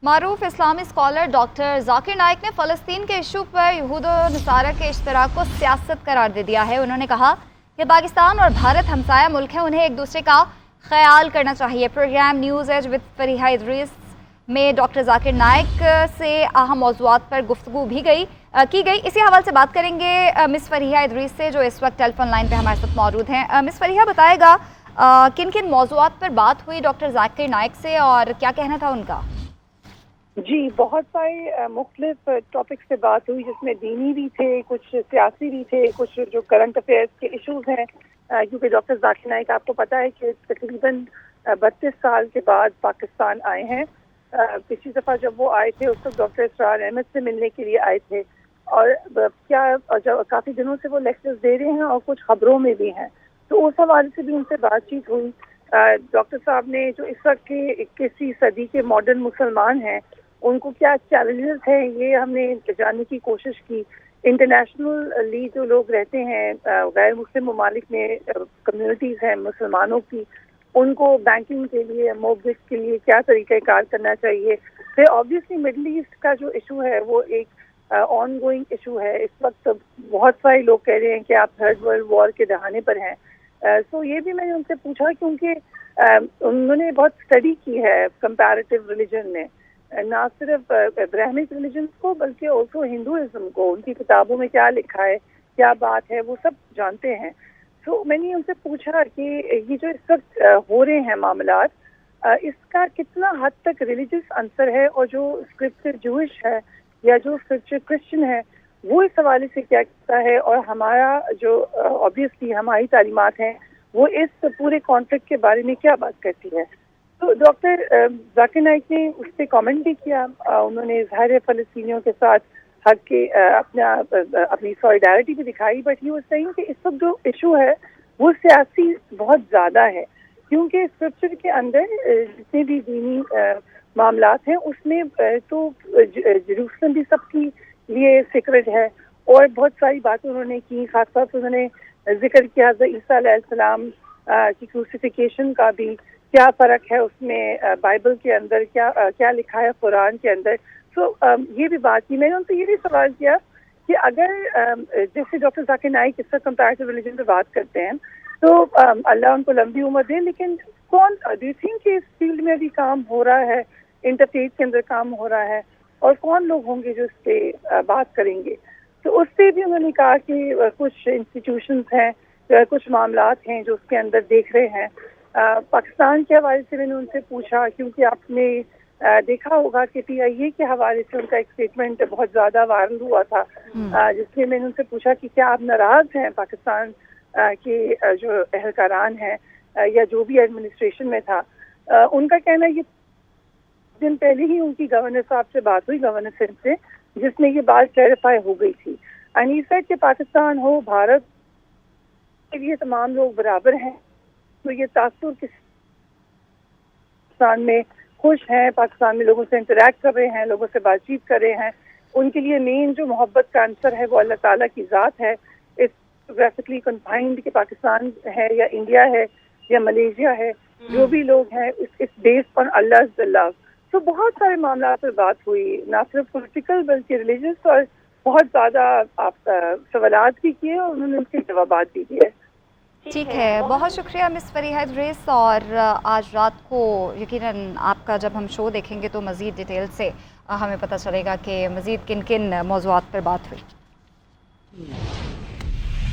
معروف اسلامی scholar doctor Zakir Naik نے فلسطین کے ایشو پر یہود و نصارہ کے اشتراک کو سیاست قرار دے دیا ہے۔ انہوں نے کہا کہ پاکستان اور بھارت ہمسایہ ملک ہیں، انہیں ایک دوسرے کا خیال کرنا چاہیے۔ Program News Edge with Fareeha Idrees میں ڈاکٹر ذاکر نائک سے اہم موضوعات پر گفتگو بھی کی گئی۔ اسی حوالے سے بات کریں گے مس فریحہ ادریس سے، جو اس وقت ٹیلی فون لائن پہ ہمارے ساتھ موجود ہیں۔ مس فریحہ، بتائے گا کن کن موضوعات پر بات ہوئی ڈاکٹر ذاکر نائک سے اور کیا کہنا تھا ان کا؟ جی، بہت سارے مختلف ٹاپکس پہ بات ہوئی، جس میں دینی بھی تھے، کچھ سیاسی بھی تھے، کچھ جو کرنٹ افیئرس کے ایشوز ہیں، کیونکہ ڈاکٹر ذاکر نائک آپ کو پتہ ہے کہ تقریباً 32 سال کے بعد پاکستان آئے ہیں۔ پچھلی دفعہ جب وہ آئے تھے اس وقت ڈاکٹر اسرار احمد سے ملنے کے لیے آئے تھے، اور کافی دنوں سے وہ لیکچرز دے رہے ہیں اور کچھ خبروں میں بھی ہیں، تو اس حوالے سے بھی ان سے بات چیت ہوئی۔ ڈاکٹر صاحب نے جو اس وقت کے 21ویں صدی کے ماڈرن مسلمان ہیں ان کو کیا چیلنجز ہیں، یہ ہم نے جاننے کی کوشش کی۔ انٹرنیشنلی جو لوگ رہتے ہیں غیر مسلم ممالک میں، کمیونٹیز ہیں مسلمانوں کی، ان کو بینکنگ کے لیے، مورگیج کے لیے کیا طریقہ کار کرنا چاہیے۔ پھر آبویسلی مڈل ایسٹ کا جو ایشو ہے وہ ایک آن گوئنگ ایشو ہے۔ اس وقت بہت سارے لوگ کہہ رہے ہیں کہ آپ تھرڈ ورلڈ وار کے دہانے پر ہیں۔ سو یہ بھی میں نے ان سے پوچھا، کیونکہ انہوں نے بہت اسٹڈی کی ہے کمپیریٹیو ریلیجن میں، نہ صرف برہمنک ریلیجنس کو بلکہ آلسو ہندوازم کو، ان کی کتابوں میں کیا لکھا ہے، کیا بات ہے، وہ سب جانتے ہیں۔ تو میں نے ان سے پوچھا کہ یہ جو اس وقت ہو رہے ہیں معاملات، اس کا کتنا حد تک ریلیجس عنصر ہے، اور جو اسکرپچر جوئش ہے یا جو اسکرپچر کرسچن ہے وہ اس حوالے سے کیا کہتا ہے، اور ہمارا جو آبویسلی ہماری تعلیمات ہیں وہ اس پورے کانفلکٹ کے بارے میں کیا بات کرتی ہے۔ تو ڈاکٹر ذاکر نائک نے اس پہ کامنٹ بھی کیا۔ انہوں نے اظہار فلسطینیوں کے ساتھ حق کے اپنی سولیڈیرٹی بھی دکھائی، بٹ یہ صحیح کہ اس وقت جو ایشو ہے وہ سیاسی بہت زیادہ ہے، کیونکہ اسکرپچر کے اندر جتنے بھی دینی معاملات ہیں اس میں تو جیروسلم بھی سب کے لیے سیکرٹ ہے، اور بہت ساری باتیں انہوں نے کی۔ خاص طور سے انہوں نے ذکر کیا حضرت عیسیٰ علیہ السلام کی کروسیفیکیشن کا بھی، کیا فرق ہے اس میں بائبل کے اندر، کیا لکھا ہے قرآن کے اندر۔ تو یہ بھی بات کی۔ میں نے ان سے یہ بھی سوال کیا کہ اگر جیسے ڈاکٹر ذاکر نائک اس کا کمپیریٹیو ریلیجن پہ بات کرتے ہیں، تو اللہ ان کو لمبی عمر دے، لیکن کون ڈو یو تھنک کہ اس فیلڈ میں بھی کام ہو رہا ہے، انٹرفیتھ کے اندر کام ہو رہا ہے، اور کون لوگ ہوں گے جو اس پہ بات کریں گے؟ تو اس پہ بھی انہوں نے کہا کہ کچھ انسٹیٹیوشنز ہیں، کچھ معاملات ہیں جو اس کے اندر دیکھ رہے ہیں۔ پاکستان کے حوالے سے میں نے ان سے پوچھا، کیونکہ آپ نے دیکھا ہوگا کہ PIA کے حوالے سے ان کا ایک اسٹیٹمنٹ بہت زیادہ وائرل ہوا تھا، جس میں میں نے ان سے پوچھا کہ کیا آپ ناراض ہیں پاکستان کے جو اہلکاران ہیں یا جو بھی ایڈمنسٹریشن میں تھا۔ ان کا کہنا یہ دن پہلے ہی ان کی گورنر صاحب سے بات ہوئی، گورنر سندھ سے، جس میں یہ بات کلیریفائی ہو گئی تھی۔ اینڈ ہی سیڈ کہ پاکستان ہو، بھارت کے لیے تمام لوگ برابر ہیں، تو یہ تاثر پاکستان میں خوش ہیں، پاکستان میں لوگوں سے انٹریکٹ کر رہے ہیں، لوگوں سے بات چیت کر رہے ہیں۔ ان کے لیے مین جو محبت کا عنصر ہے وہ اللہ تعالیٰ کی ذات ہے۔ اس جیوگرافکلی کنفائنڈ کہ پاکستان ہے یا انڈیا ہے یا ملیشیا ہے، جو بھی لوگ ہیں اس بیس پر اللہ از دا لو۔ تو بہت سارے معاملات پر بات ہوئی، نہ صرف پولیٹیکل بلکہ ریلیجس، اور بہت زیادہ آپ سوالات بھی کیے اور انہوں نے اس کے جوابات بھی دیے۔ ٹھیک ہے، بہت شکریہ مس فریحہ ادریس، اور آج رات کو یقیناً آپ کا جب ہم شو دیکھیں گے تو مزید ڈیٹیل سے ہمیں پتہ چلے گا کہ مزید کن کن موضوعات پر بات ہوئی۔